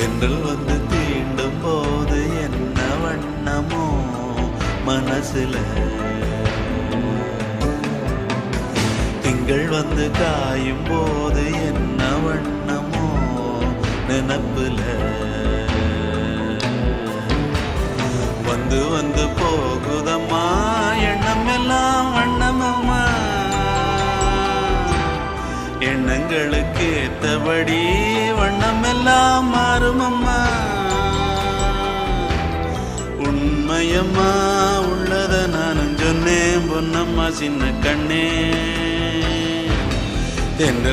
தென்றல் வந்து தீண்டும் போது என்ன வண்ணமோ மனசுல, திங்கள் வந்து காயும் போது என்ன வண்ணமோ நினப்புல, வந்து வந்து போகுதம்மா எண்ணம் எல்லாம் வண்ணமம்மா, எண்ணங்களுக்கு ஏத்தபடி வண்ணம் எல்லாம் மாறுமம்மா. உண்மையம்மா உள்ளத நானும் சொன்னேன் பொன்னம்மா சின்ன கண்ணே. தென்றல்